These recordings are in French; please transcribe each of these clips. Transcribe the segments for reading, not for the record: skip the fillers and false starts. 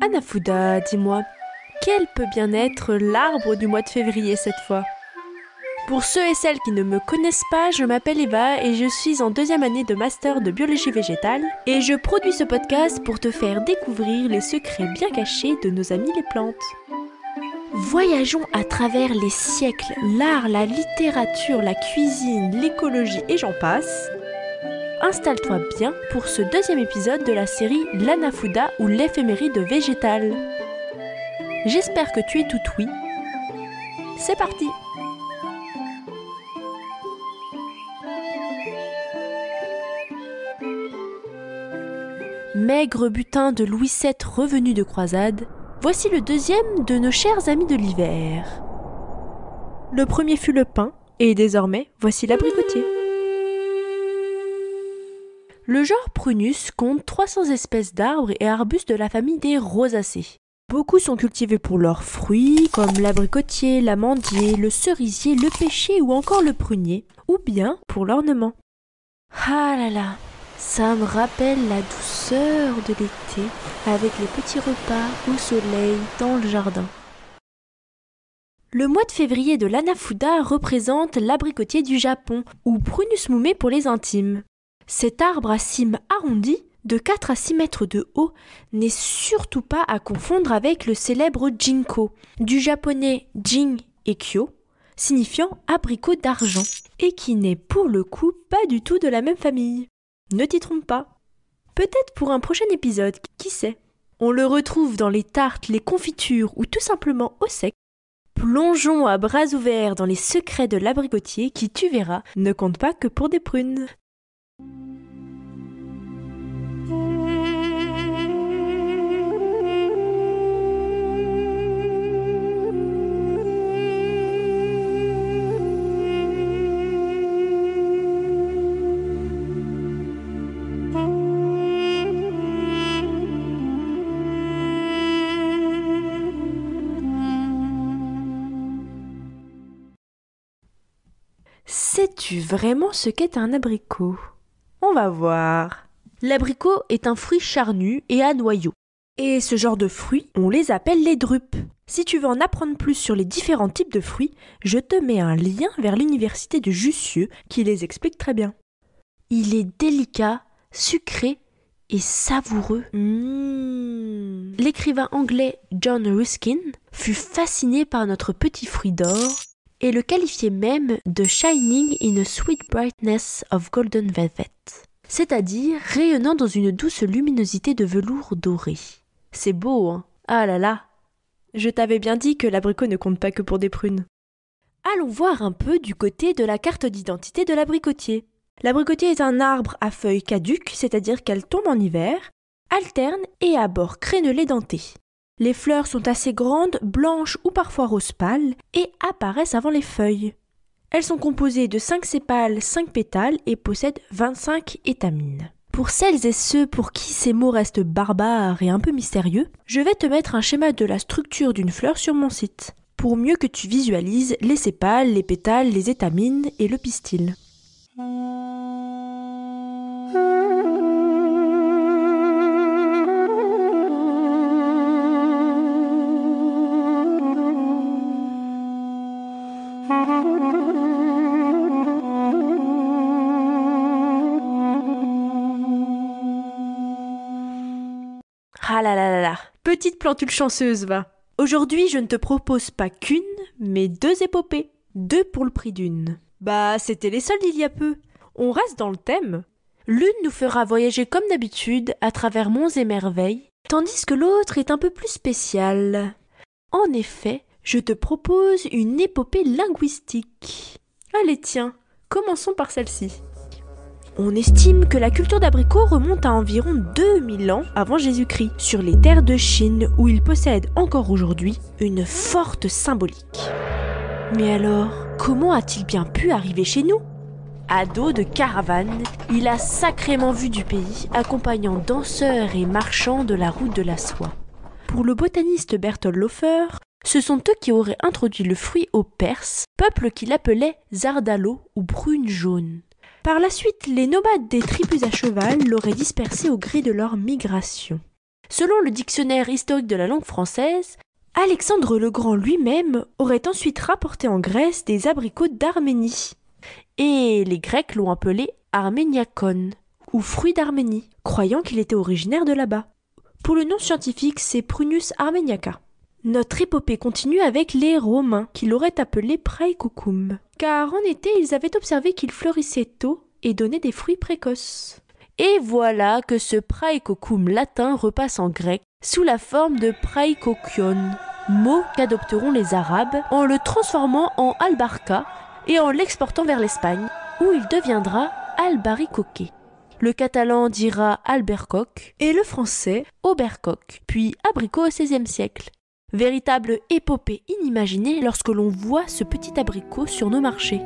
Hanafuda, dis-moi, quel peut bien être l'arbre du mois de février cette fois? Pour ceux et celles qui ne me connaissent pas, je m'appelle Eva et je suis en 2e année de master de biologie végétale et je produis ce podcast pour te faire découvrir les secrets bien cachés de nos amis les plantes. Voyageons à travers les siècles, l'art, la littérature, la cuisine, l'écologie et j'en passe. Installe-toi bien pour ce 2e épisode de la série l'Hanafuda ou l'éphéméride végétale. J'espère que tu es tout oui. C'est parti! Maigre butin de Louis VII revenu de croisade, voici le 2e de nos chers amis de l'hiver. Le premier fut le pin, et désormais, voici l'abricotier. Le genre Prunus compte 300 espèces d'arbres et arbustes de la famille des rosacées. Beaucoup sont cultivés pour leurs fruits, comme l'abricotier, l'amandier, le cerisier, le pêcher ou encore le prunier, ou bien pour l'ornement. Ah là là, ça me rappelle la douceur de l'été, avec les petits repas au soleil dans le jardin. Le mois de février de l'Hanafuda représente l'abricotier du Japon, ou Prunus mume pour les intimes. Cet arbre à cime arrondie, de 4 à 6 mètres de haut, n'est surtout pas à confondre avec le célèbre Jinko, du japonais Jin et Kyo, signifiant abricot d'argent, et qui n'est pour le coup pas du tout de la même famille. Ne t'y trompe pas. Peut-être pour un prochain épisode, qui sait. On le retrouve dans les tartes, les confitures ou tout simplement au sec. Plongeons à bras ouverts dans les secrets de l'abricotier qui, tu verras, ne compte pas que pour des prunes. Sais-tu vraiment ce qu'est un abricot? On va voir. L'abricot est un fruit charnu et à noyau. Et ce genre de fruits, on les appelle les drupes. Si tu veux en apprendre plus sur les différents types de fruits, je te mets un lien vers l'université de Jussieu qui les explique très bien. Il est délicat, sucré et savoureux. L'écrivain anglais John Ruskin fut fasciné par notre petit fruit d'or et le qualifiait même de « shining in a sweet brightness of golden velvet », c'est-à-dire rayonnant dans une douce luminosité de velours doré. C'est beau, hein? Ah là là! Je t'avais bien dit que l'abricot ne compte pas que pour des prunes. Allons voir un peu du côté de la carte d'identité de l'abricotier. L'abricotier est un arbre à feuilles caduques, c'est-à-dire qu'elles tombent en hiver, alternes et à bords crénelés dentés. Les fleurs sont assez grandes, blanches ou parfois rose pâle, et apparaissent avant les feuilles. Elles sont composées de 5 sépales, 5 pétales et possèdent 25 étamines. Pour celles et ceux pour qui ces mots restent barbares et un peu mystérieux, je vais te mettre un schéma de la structure d'une fleur sur mon site, pour mieux que tu visualises les sépales, les pétales, les étamines et le pistil. Ah là là là là, petite plantule chanceuse, va. Aujourd'hui, je ne te propose pas qu'une, mais 2 épopées. 2 pour le prix d'une. Bah, c'était les soldes il y a peu. On reste dans le thème. L'une nous fera voyager comme d'habitude à travers monts et merveilles, tandis que l'autre est un peu plus spéciale. En effet, je te propose une épopée linguistique. Allez tiens, commençons par celle-ci. On estime que la culture d'abricot remonte à environ 2000 ans avant Jésus-Christ, sur les terres de Chine où il possède encore aujourd'hui une forte symbolique. Mais alors, comment a-t-il bien pu arriver chez nous? À dos de caravane, il a sacrément vu du pays, accompagnant danseurs et marchands de la route de la soie. Pour le botaniste Berthold Laufer, ce sont eux qui auraient introduit le fruit aux Perses, peuple qu'il appelait Zardalo ou brune jaune. Par la suite, les nomades des tribus à cheval l'auraient dispersé au gré de leur migration. Selon le dictionnaire historique de la langue française, Alexandre le Grand lui-même aurait ensuite rapporté en Grèce des abricots d'Arménie. Et les Grecs l'ont appelé Arméniakon, ou fruit d'Arménie, croyant qu'il était originaire de là-bas. Pour le nom scientifique, c'est Prunus armeniaca. Notre épopée continue avec les Romains, qui l'auraient appelé Praecocum, car en été, ils avaient observé qu'il fleurissait tôt et donnait des fruits précoces. Et voilà que ce Praecocum latin repasse en grec sous la forme de Praecokion, mot qu'adopteront les Arabes en le transformant en albarca et en l'exportant vers l'Espagne, où il deviendra albaricoqué. Le catalan dira albercoque et le français aubercoque, puis abricot au XVIe siècle. Véritable épopée inimaginée lorsque l'on voit ce petit abricot sur nos marchés.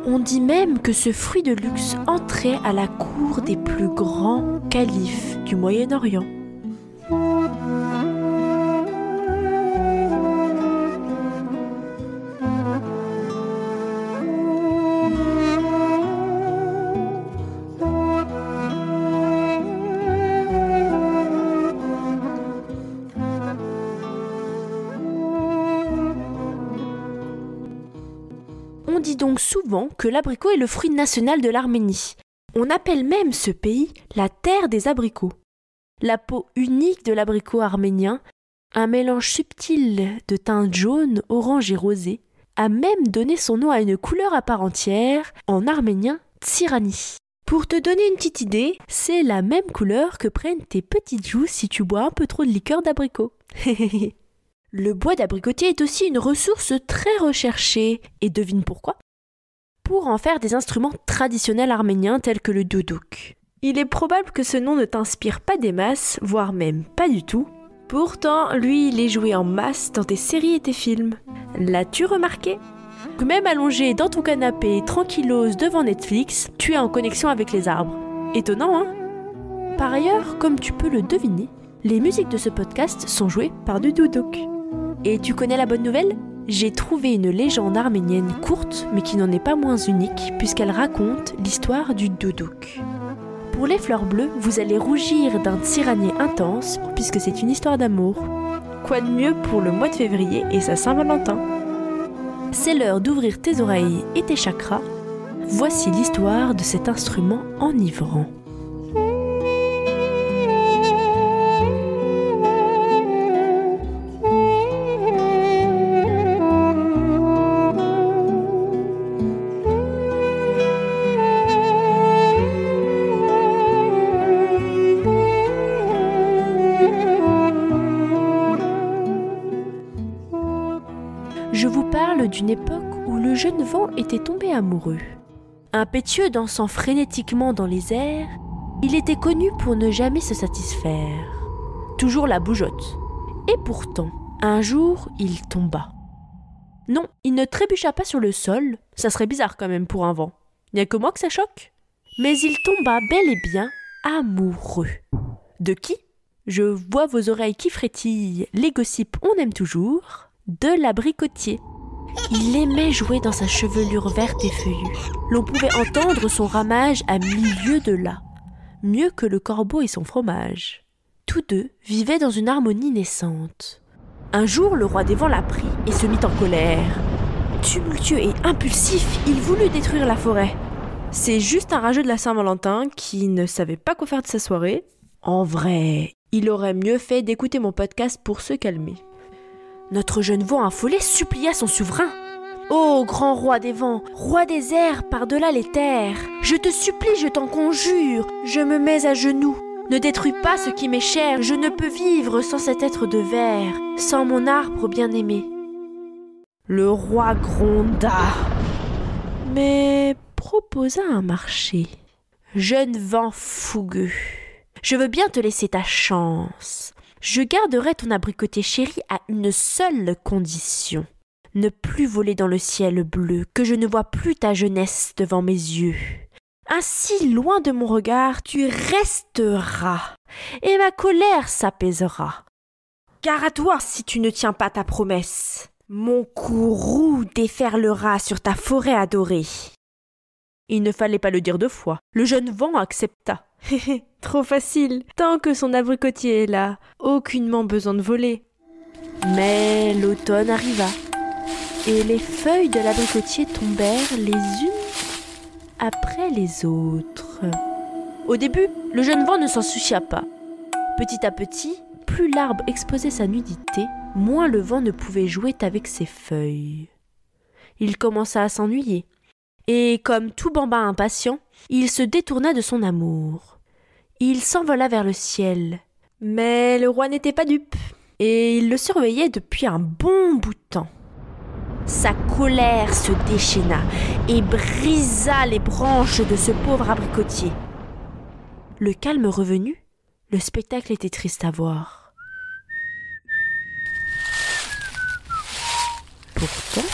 On dit même que ce fruit de luxe entrait à la cour des plus grands califes du Moyen-Orient. On dit donc souvent que l'abricot est le fruit national de l'Arménie. On appelle même ce pays la terre des abricots. La peau unique de l'abricot arménien, un mélange subtil de teintes jaune, orange et rosé, a même donné son nom à une couleur à part entière, en arménien tsirani. Pour te donner une petite idée, c'est la même couleur que prennent tes petites joues si tu bois un peu trop de liqueur d'abricot. Le bois d'abricotier est aussi une ressource très recherchée, et devine pourquoi ? Pour en faire des instruments traditionnels arméniens tels que le doudouk. Il est probable que ce nom ne t'inspire pas des masses, voire même pas du tout. Pourtant, lui, il est joué en masse dans tes séries et tes films. L'as-tu remarqué ? Que même allongé dans ton canapé, tranquillos devant Netflix, tu es en connexion avec les arbres. Étonnant, hein ? Par ailleurs, comme tu peux le deviner, les musiques de ce podcast sont jouées par du doudouk. Et tu connais la bonne nouvelle ? J'ai trouvé une légende arménienne courte, mais qui n'en est pas moins unique, puisqu'elle raconte l'histoire du doudouk. Pour les fleurs bleues, vous allez rougir d'un tsiranier intense, puisque c'est une histoire d'amour. Quoi de mieux pour le mois de février et sa Saint-Valentin ? C'est l'heure d'ouvrir tes oreilles et tes chakras. Voici l'histoire de cet instrument enivrant. Je vous parle d'une époque où le jeune vent était tombé amoureux. Impétueux dansant frénétiquement dans les airs, il était connu pour ne jamais se satisfaire. Toujours la bougeotte. Et pourtant, un jour, il tomba. Non, il ne trébucha pas sur le sol, ça serait bizarre quand même pour un vent. Il n'y a que moi que ça choque. Mais il tomba bel et bien amoureux. De qui ? Je vois vos oreilles qui frétillent, les gossips on aime toujours. De l'abricotier. Il aimait jouer dans sa chevelure verte et feuillue. L'on pouvait entendre son ramage à 1000 lieues de là, mieux que le corbeau et son fromage. Tous deux vivaient dans une harmonie naissante. Un jour, le roi des vents l'apprit et se mit en colère. Tumultueux et impulsif, il voulut détruire la forêt. C'est juste un rageux de la Saint-Valentin qui ne savait pas quoi faire de sa soirée. En vrai, il aurait mieux fait d'écouter mon podcast pour se calmer. Notre jeune vent affolé supplia son souverain. « Ô grand roi des vents, roi des airs par-delà les terres, je te supplie, je t'en conjure, je me mets à genoux. Ne détruis pas ce qui m'est cher, je ne peux vivre sans cet être de verre, sans mon arbre bien-aimé. » Le roi gronda, mais proposa un marché. « Jeune vent fougueux, je veux bien te laisser ta chance. Je garderai ton abricotier chéri à une seule condition. Ne plus voler dans le ciel bleu, que je ne vois plus ta jeunesse devant mes yeux. Ainsi, loin de mon regard, tu resteras, et ma colère s'apaisera. Car à toi si tu ne tiens pas ta promesse. Mon courroux déferlera sur ta forêt adorée. » Il ne fallait pas le dire 2 fois. Le jeune vent accepta. Trop facile, tant que son abricotier est là, aucunement besoin de voler. Mais l'automne arriva, et les feuilles de l'abricotier tombèrent les unes après les autres. Au début, le jeune vent ne s'en soucia pas. Petit à petit, plus l'arbre exposait sa nudité, moins le vent ne pouvait jouer avec ses feuilles. Il commença à s'ennuyer, et comme tout bambin impatient, il se détourna de son amour. Il s'envola vers le ciel, mais le roi n'était pas dupe, et il le surveillait depuis un bon bout de temps. Sa colère se déchaîna et brisa les branches de ce pauvre abricotier. Le calme revenu, le spectacle était triste à voir. Pourtant,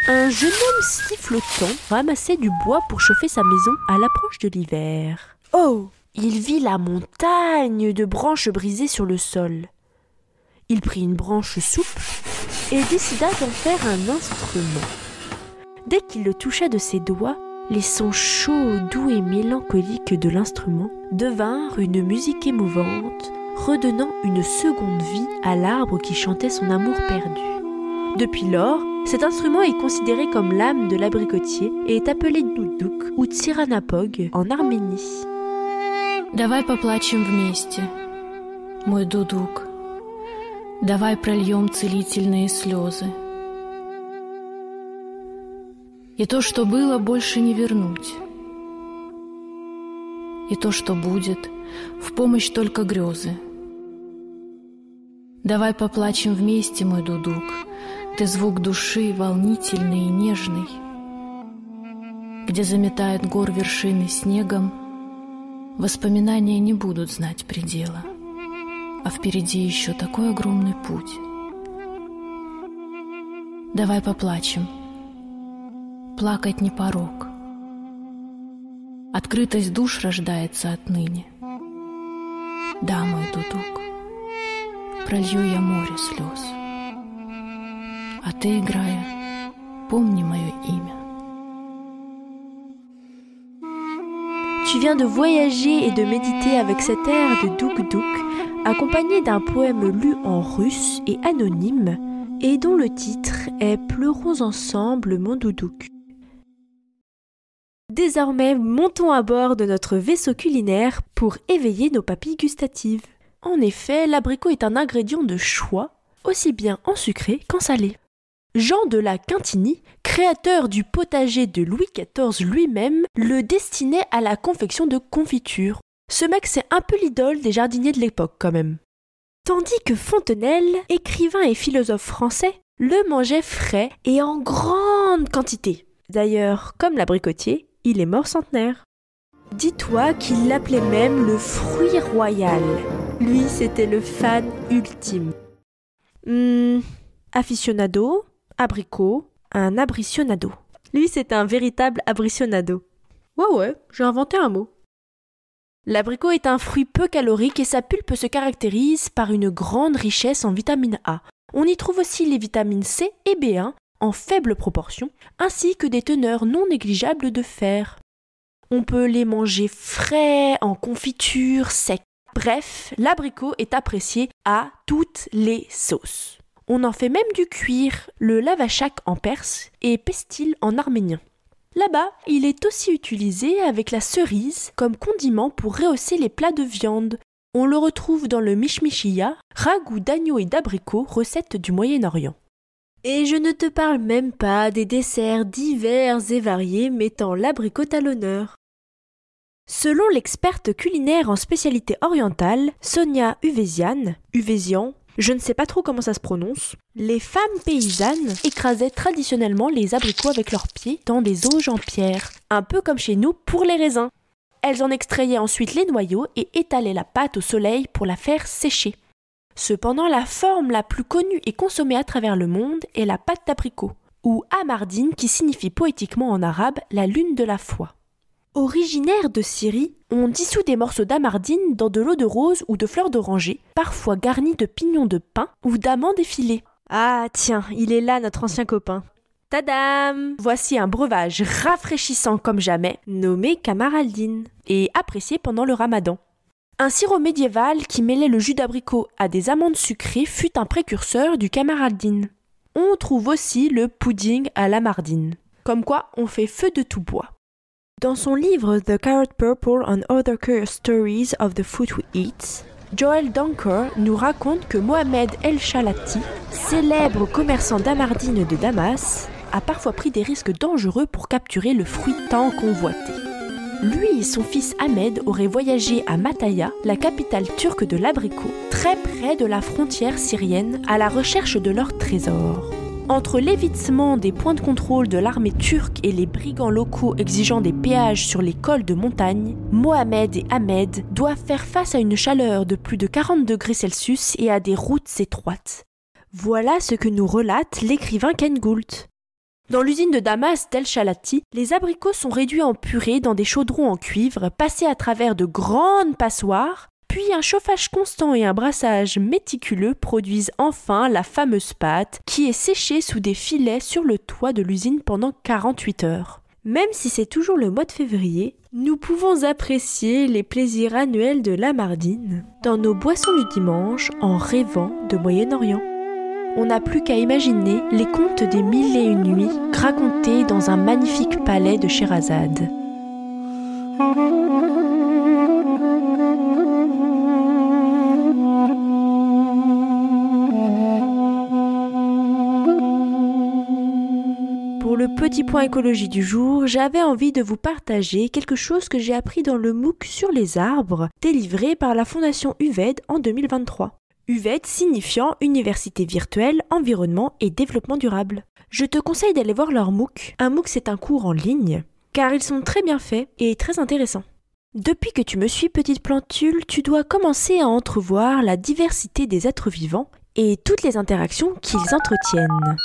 un jeune homme sifflotant ramassait du bois pour chauffer sa maison à l'approche de l'hiver. Oh! Il vit la montagne de branches brisées sur le sol. Il prit une branche souple et décida d'en faire un instrument. Dès qu'il le toucha de ses doigts, les sons chauds, doux et mélancoliques de l'instrument devinrent une musique émouvante, redonnant une seconde vie à l'arbre qui chantait son amour perdu. Depuis lors, cet instrument est considéré comme l'âme de l'abricotier et est appelé дудук ou циранапог en Arménie. Давай поплачем вместе, мой дудук. Давай прольем целительные слезы. И то, что было, больше не вернуть. И то, что будет, в помощь только грезы. Давай поплачем вместе, мой дудук. Ты звук души, волнительный и нежный. Где заметают гор вершины снегом, воспоминания не будут знать предела. А впереди еще такой огромный путь. Давай поплачем. Плакать не порок. Открытость душ рождается отныне. Да, мой дудук, пролью я море слез. А ты, играя, помни мое имя. Tu viens de voyager et de méditer avec cet air de douk-douk, accompagné d'un poème lu en russe et anonyme, et dont le titre est « Pleurons ensemble, mon doudouk ». Désormais, montons à bord de notre vaisseau culinaire pour éveiller nos papilles gustatives. En effet, l'abricot est un ingrédient de choix, aussi bien en sucré qu'en salé. Jean de La Quintinie, créateur du potager de Louis XIV lui-même, le destinait à la confection de confitures. Ce mec, c'est un peu l'idole des jardiniers de l'époque quand même. Tandis que Fontenelle, écrivain et philosophe français, le mangeait frais et en grande quantité. D'ailleurs, comme l'abricotier, il est mort centenaire. Dis-toi qu'il l'appelait même le fruit royal. Lui, c'était le fan ultime. Aficionado, abricot, un abricionado. Lui, c'est un véritable abricionado. Ouais, j'ai inventé un mot. L'abricot est un fruit peu calorique et sa pulpe se caractérise par une grande richesse en vitamine A. On y trouve aussi les vitamines C et B1 en faible proportion, ainsi que des teneurs non négligeables de fer. On peut les manger frais, en confiture, secs. Bref, l'abricot est apprécié à toutes les sauces. On en fait même du cuir, le lavachak en perse et pestil en arménien. Là-bas, il est aussi utilisé avec la cerise comme condiment pour rehausser les plats de viande. On le retrouve dans le mishmishiya, ragoût d'agneau et d'abricot, recette du Moyen-Orient. Et je ne te parle même pas des desserts divers et variés mettant l'abricot à l'honneur. Selon l'experte culinaire en spécialité orientale, Sonia Uvezian, je ne sais pas trop comment ça se prononce, les femmes paysannes écrasaient traditionnellement les abricots avec leurs pieds dans des auges en pierre, un peu comme chez nous pour les raisins. Elles en extrayaient ensuite les noyaux et étalaient la pâte au soleil pour la faire sécher. Cependant, la forme la plus connue et consommée à travers le monde est la pâte d'abricot, ou amardine qui signifie poétiquement en arabe la lune de la foi. Originaire de Syrie, on dissout des morceaux d'amardine dans de l'eau de rose ou de fleurs d'oranger, parfois garnis de pignons de pin ou d'amandes effilées. Ah tiens, il est là notre ancien copain. Tadam! Voici un breuvage rafraîchissant comme jamais, nommé Camaraldine, et apprécié pendant le Ramadan. Un sirop médiéval qui mêlait le jus d'abricot à des amandes sucrées fut un précurseur du Camaraldine. On trouve aussi le pudding à la mardine. Comme quoi, on fait feu de tout bois. Dans son livre The Carrot Purple and Other Curious Stories of the Food We Eat, Joel Dunker nous raconte que Mohamed El Chalati, célèbre commerçant d'amardines de Damas, a parfois pris des risques dangereux pour capturer le fruit tant convoité. Lui et son fils Ahmed auraient voyagé à Mataya, la capitale turque de l'abricot, très près de la frontière syrienne, à la recherche de leur trésor. Entre l'évitement des points de contrôle de l'armée turque et les brigands locaux exigeant des péages sur les cols de montagne, Mohamed et Ahmed doivent faire face à une chaleur de plus de 40 degrés Celsius et à des routes étroites. Voilà ce que nous relate l'écrivain Ken Gould. Dans l'usine de Damas d'El Chalati, les abricots sont réduits en purée dans des chaudrons en cuivre, passés à travers de grandes passoires, puis un chauffage constant et un brassage méticuleux produisent enfin la fameuse pâte qui est séchée sous des filets sur le toit de l'usine pendant 48 heures. Même si c'est toujours le mois de février, nous pouvons apprécier les plaisirs annuels de la mardine dans nos boissons du dimanche en rêvant de Moyen-Orient. On n'a plus qu'à imaginer les contes des 1001 nuits racontés dans un magnifique palais de Scheherazade. Pour le petit point écologie du jour, j'avais envie de vous partager quelque chose que j'ai appris dans le MOOC sur les arbres, délivré par la Fondation UVED en 2023. UVED signifiant Université virtuelle, environnement et développement durable. Je te conseille d'aller voir leur MOOC. Un MOOC, c'est un cours en ligne, car ils sont très bien faits et très intéressants. Depuis que tu me suis, petite plantule, tu dois commencer à entrevoir la diversité des êtres vivants et toutes les interactions qu'ils entretiennent.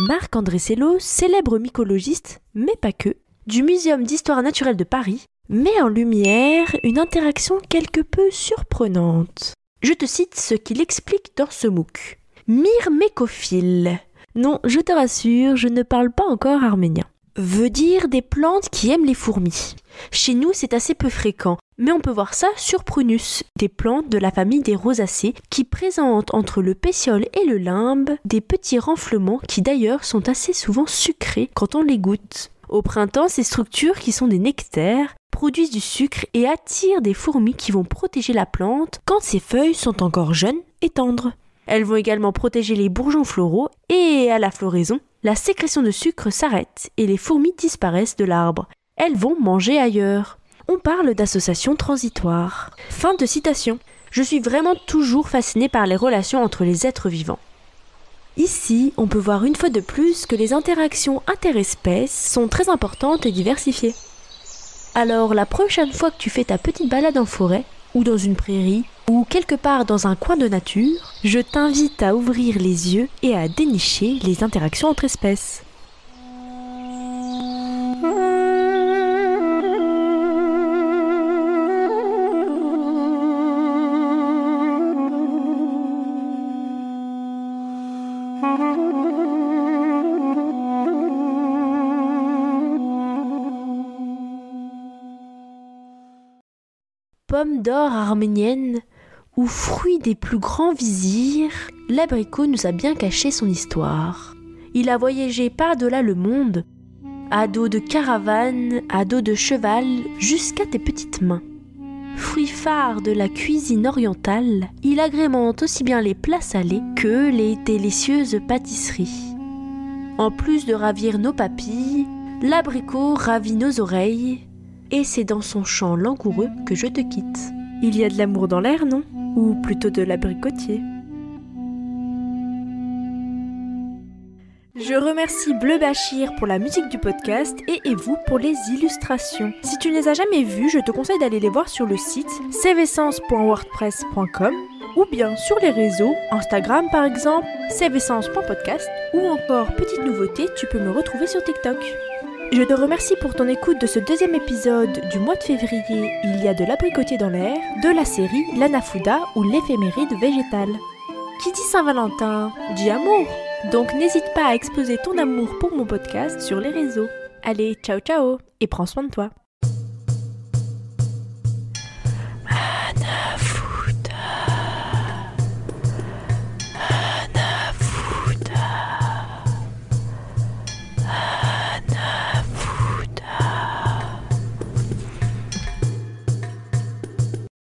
Marc-André Sello, célèbre mycologiste, mais pas que, du Muséum d'histoire naturelle de Paris, met en lumière une interaction quelque peu surprenante. Je te cite ce qu'il explique dans ce MOOC. Myrmécophile. Non, je te rassure, je ne parle pas encore arménien. Veut dire des plantes qui aiment les fourmis. Chez nous, c'est assez peu fréquent, mais on peut voir ça sur Prunus, des plantes de la famille des rosacées qui présentent entre le pétiole et le limbe des petits renflements qui d'ailleurs sont assez souvent sucrés quand on les goûte. Au printemps, ces structures qui sont des nectaires produisent du sucre et attirent des fourmis qui vont protéger la plante quand ses feuilles sont encore jeunes et tendres. Elles vont également protéger les bourgeons floraux et à la floraison, la sécrétion de sucre s'arrête et les fourmis disparaissent de l'arbre. Elles vont manger ailleurs. On parle d'association transitoire. Fin de citation. Je suis vraiment toujours fascinée par les relations entre les êtres vivants. Ici, on peut voir une fois de plus que les interactions interespèces sont très importantes et diversifiées. Alors la prochaine fois que tu fais ta petite balade en forêt, ou dans une prairie, ou quelque part dans un coin de nature, je t'invite à ouvrir les yeux et à dénicher les interactions entre espèces. Pomme d'or arménienne ou fruit des plus grands vizirs, l'abricot nous a bien caché son histoire. Il a voyagé par-delà le monde, à dos de caravane, à dos de cheval, jusqu'à tes petites mains. Fruit phare de la cuisine orientale, il agrémente aussi bien les plats salés que les délicieuses pâtisseries. En plus de ravir nos papilles, l'abricot ravit nos oreilles, et c'est dans son chant langoureux que je te quitte. Il y a de l'amour dans l'air, non ? Ou plutôt de l'abricotier. Je remercie Bleu Bachir pour la musique du podcast et vous pour les illustrations. Si tu ne les as jamais vues, je te conseille d'aller les voir sur le site cvessence.wordpress.com ou bien sur les réseaux, Instagram par exemple, cvessence.podcast ou encore, petite nouveauté, tu peux me retrouver sur TikTok. Je te remercie pour ton écoute de ce deuxième épisode du mois de février, il y a de l'abricotier dans l'air, de la série l'anafuda ou l'éphéméride végétale. Qui dit Saint-Valentin dit amour. Donc n'hésite pas à exposer ton amour pour mon podcast sur les réseaux. Allez, ciao ciao et prends soin de toi.